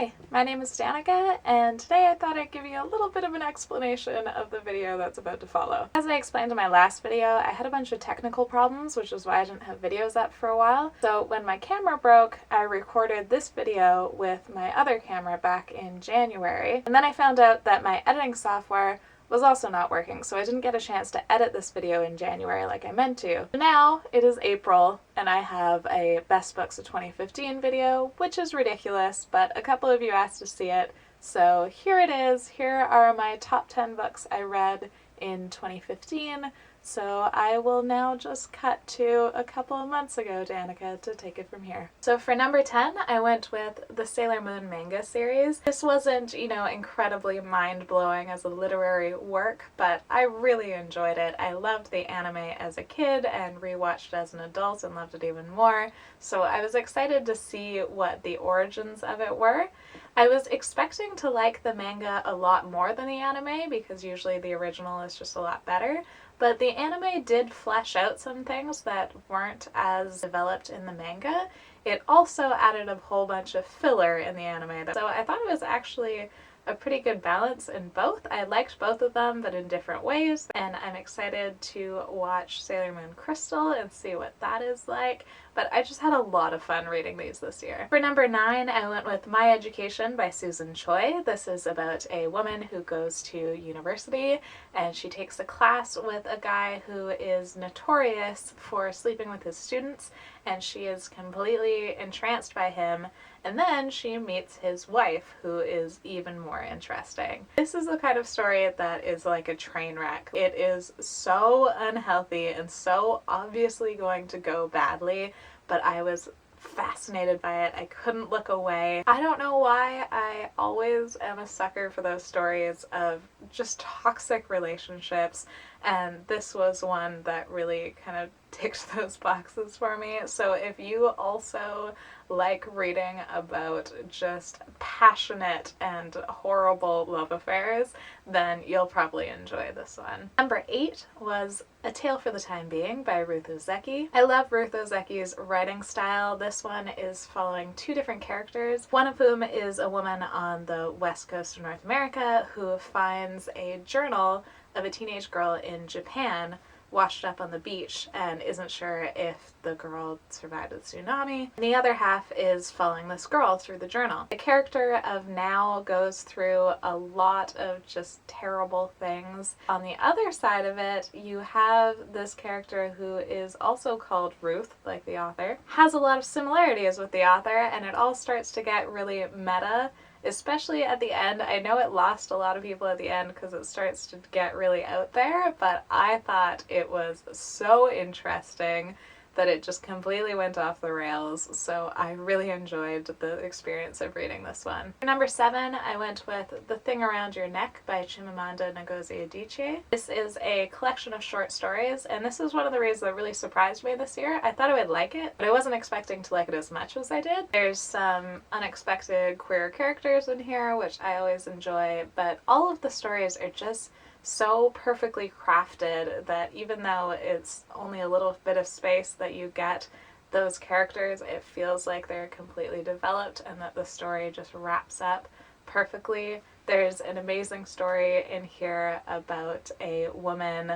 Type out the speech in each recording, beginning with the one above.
Hi, my name is Danica, and today I thought I'd give you a little bit of an explanation of the video that's about to follow. As I explained in my last video, I had a bunch of technical problems, which is why I didn't have videos up for a while. So when my camera broke, I recorded this video with my other camera back in January, and then I found out that my editing software was also not working, so I didn't get a chance to edit this video in January like I meant to. Now it is April, and I have a Best Books of 2015 video, which is ridiculous, but a couple of you asked to see it, so here it is. Here are my top 10 books I read in 2015, so I will now just cut to a couple of months ago, Danica, to take it from here. So for number 10, I went with the Sailor Moon manga series. This wasn't, incredibly mind-blowing as a literary work, but I really enjoyed it. I loved the anime as a kid and rewatched it as an adult and loved it even more, so I was excited to see what the origins of it were. I was expecting to like the manga a lot more than the anime because usually the original is just a lot better, but the anime did flesh out some things that weren't as developed in the manga. It also added a whole bunch of filler in the anime, so I thought it was actually a pretty good balance in both. I liked both of them, but in different ways, and I'm excited to watch Sailor Moon Crystal and see what that is like, but I just had a lot of fun reading these this year. For number 9, I went with My Education by Susan Choi. This is about a woman who goes to university, and she takes a class with a guy who is notorious for sleeping with his students, and she is completely entranced by him. And then she meets his wife, who is even more interesting. This is the kind of story that is like a train wreck. It is so unhealthy and so obviously going to go badly, but I was fascinated by it. I couldn't look away. I don't know why I always am a sucker for those stories of just toxic relationships, and this was one that really kind of ticked those boxes for me. So if you also like reading about just passionate and horrible love affairs, then you'll probably enjoy this one. Number 8 was A Tale for the Time Being by Ruth Ozeki. I love Ruth Ozeki's writing style. This one is following 2 different characters, one of whom is a woman on the west coast of North America who finds a journal of a teenage girl in Japan washed up on the beach and isn't sure if the girl survived the tsunami. And the other half is following this girl through the journal. The character of Now goes through a lot of just terrible things. On the other side of it, you have this character who is also called Ruth, like the author, has a lot of similarities with the author, and it all starts to get really meta, especially at the end. I know it lost a lot of people at the end because it starts to get really out there, but I thought it was so interesting that it just completely went off the rails, so I really enjoyed the experience of reading this one. For number 7, I went with The Thing Around Your Neck by Chimamanda Ngozi Adichie. This is a collection of short stories, and this is one of the reads that really surprised me this year. I thought I would like it, but I wasn't expecting to like it as much as I did. There's some unexpected queer characters in here, which I always enjoy, but all of the stories are just so perfectly crafted that even though it's only a little bit of space that you get those characters, it feels like they're completely developed and that the story just wraps up perfectly. There's an amazing story in here about a woman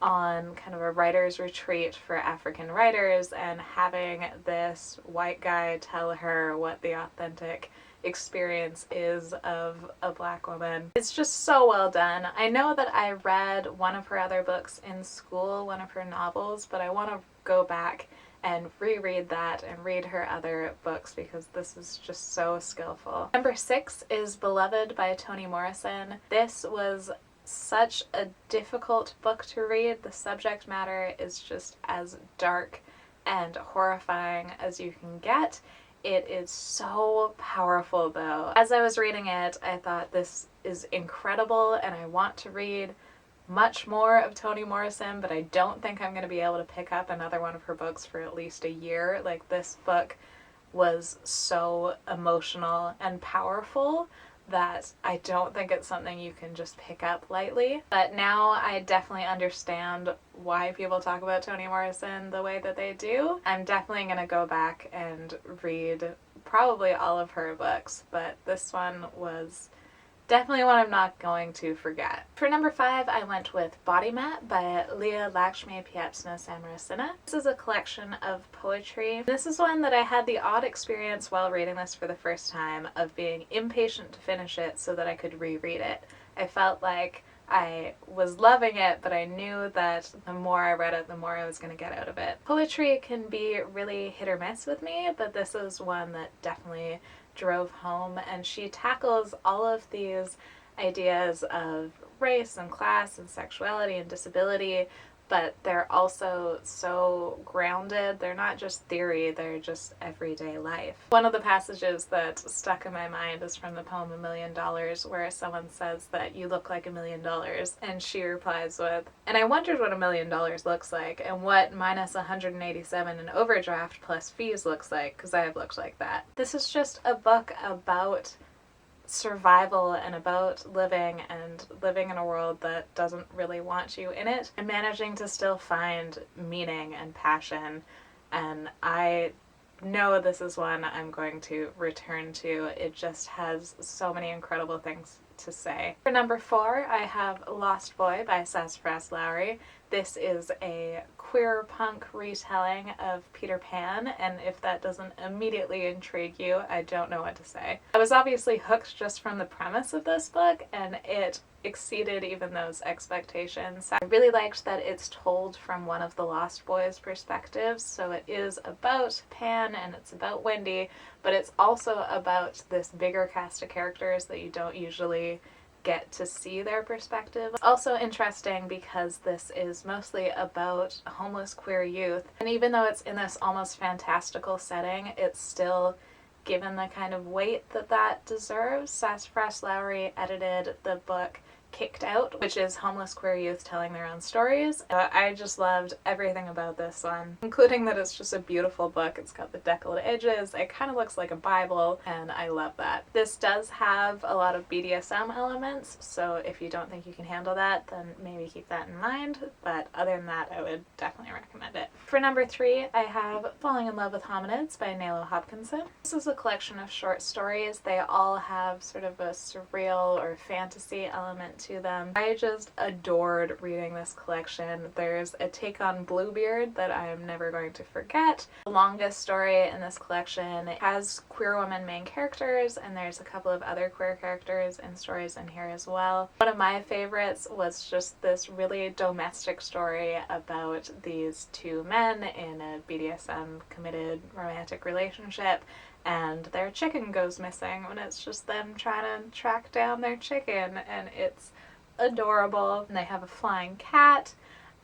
on kind of a writer's retreat for African writers and having this white guy tell her what the authentic experience is of a Black woman. It's just so well done. I know that I read one of her other books in school, one of her novels, but I want to go back and reread that and read her other books because this is just so skillful. Number 6 is Beloved by Toni Morrison. This was such a difficult book to read. The subject matter is just as dark and horrifying as you can get. It is so powerful though. As I was reading it, I thought this is incredible and I want to read much more of Toni Morrison, but I don't think I'm going to be able to pick up another one of her books for at least a year. Like, this book was so emotional and powerful that I don't think it's something you can just pick up lightly. But now I definitely understand why people talk about Toni Morrison the way that they do. I'm definitely going to go back and read probably all of her books, but this one was definitely one I'm not going to forget. For number 5, I went with Bodymap by Leah, Lakshmi, Piepzna-Samarasinha. This is a collection of poetry. This is one that I had the odd experience while reading this for the first time of being impatient to finish it so that I could reread it. I felt like I was loving it, but I knew that the more I read it, the more I was going to get out of it. Poetry can be really hit or miss with me, but this is one that definitely drove home, and she tackles all of these ideas of race and class and sexuality and disability, but they're also so grounded. They're not just theory, they're just everyday life. One of the passages that stuck in my mind is from the poem $1 Million, where someone says that you look like $1 million, and she replies with, and I wondered what $1 million looks like, and what minus 187 in overdraft plus fees looks like, because I have looked like that. This is just a book about survival and about living in a world that doesn't really want you in it, and managing to still find meaning and passion. And I know this is one I'm going to return to. It just has so many incredible things to say. For number 4, I have Lost Boy by Sassafras Lowrey. This is a queer punk retelling of Peter Pan, and if that doesn't immediately intrigue you, I don't know what to say. I was obviously hooked just from the premise of this book, and it exceeded even those expectations. I really liked that it's told from one of the Lost Boys' perspectives, so it is about Pan and it's about Wendy, but it's also about this bigger cast of characters that you don't usually get to see their perspective. It's also interesting because this is mostly about homeless queer youth, and even though it's in this almost fantastical setting, it's still given the kind of weight that that deserves. Sassafras Lowrey edited the book Kicked Out, which is homeless queer youth telling their own stories. I just loved everything about this one, including that it's just a beautiful book. It's got the deckled edges, it kind of looks like a Bible, and I love that. This does have a lot of BDSM elements, so if you don't think you can handle that, then maybe keep that in mind, but other than that, I would definitely recommend it. For number 3, I have Falling in Love with Hominids by Nalo, Hopkinson. This is a collection of short stories. They all have sort of a surreal or fantasy element to them. I just adored reading this collection. There's a take on Bluebeard that I am never going to forget. The longest story in this collection has queer women main characters, and there's a couple of other queer characters and stories in here as well. One of my favorites was just this really domestic story about these two men in a BDSM committed romantic relationship, and their chicken goes missing, and it's just them trying to track down their chicken, and it's adorable. And they have a flying cat,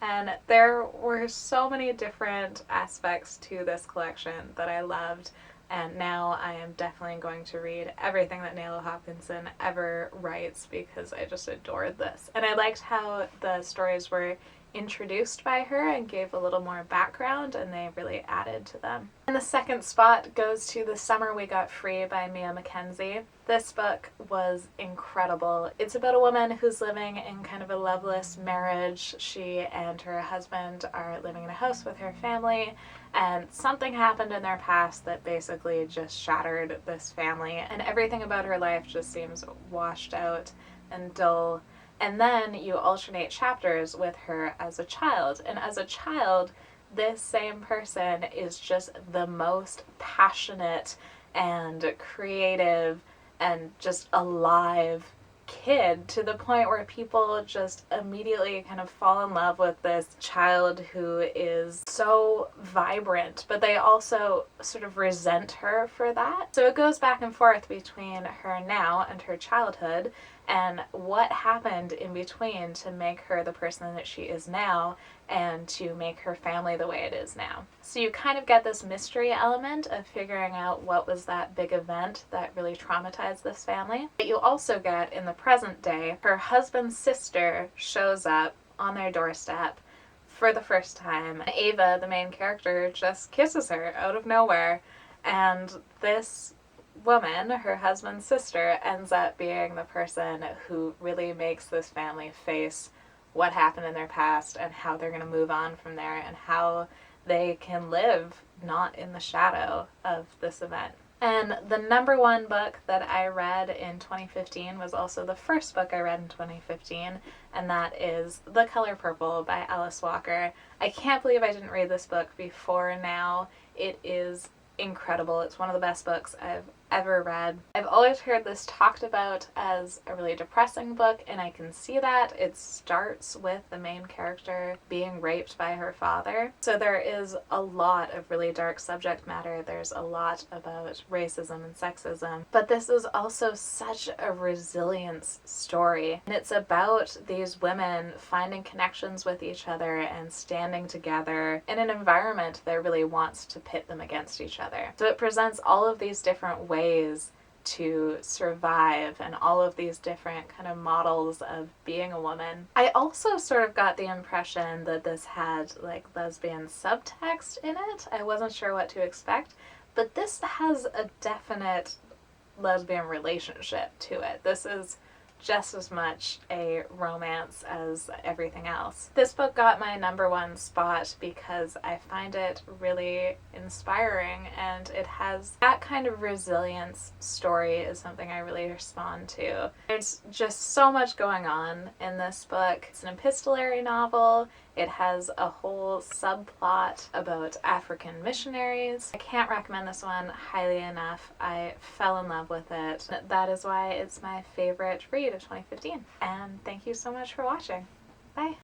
and there were so many different aspects to this collection that I loved, and now I am definitely going to read everything that Nalo Hopkinson ever writes because I just adored this. And I liked how the stories were introduced by her and gave a little more background, and they really added to them. And the second spot goes to The Summer We Got Free by McKenzie. This book was incredible. It's about a woman who's living in kind of a loveless marriage. She and her husband are living in a house with her family, and something happened in their past that basically just shattered this family, and everything about her life just seems washed out and dull. And then you alternate chapters with her as a child. And as a child, this same person is just the most passionate and creative and just alive kid, to the point where people just immediately kind of fall in love with this child who is so vibrant, but they also sort of resent her for that. So it goes back and forth between her now and her childhood, and what happened in between to make her the person that she is now and to make her family the way it is now. So you kind of get this mystery element of figuring out what was that big event that really traumatized this family. But you also get, in the present day, her husband's sister shows up on their doorstep for the first time. Ava, the main character, just kisses her out of nowhere, and this woman, her husband's sister, ends up being the person who really makes this family face what happened in their past and how they're going to move on from there and how they can live not in the shadow of this event. And the number one book that I read in 2015 was also the first book I read in 2015, and that is The Color Purple by Alice Walker. I can't believe I didn't read this book before now. It is incredible. It's one of the best books I've ever read. I've always heard this talked about as a really depressing book, and I can see that. It starts with the main character being raped by her father. So there is a lot of really dark subject matter. There's a lot about racism and sexism. But this is also such a resilience story. And it's about these women finding connections with each other and standing together in an environment that really wants to pit them against each other. So it presents all of these different ways to survive and all of these different kind of models of being a woman. I also sort of got the impression that this had like lesbian subtext in it. I wasn't sure what to expect, but this has a definite lesbian relationship to it. This is just as much a romance as everything else. This book got my number one spot because I find it really inspiring, and it has that kind of resilience story is something I really respond to. There's just so much going on in this book. It's an epistolary novel. It has a whole subplot about African missionaries. I can't recommend this one highly enough. I fell in love with it. That is why it's my favorite read of 2015. And thank you so much for watching. Bye!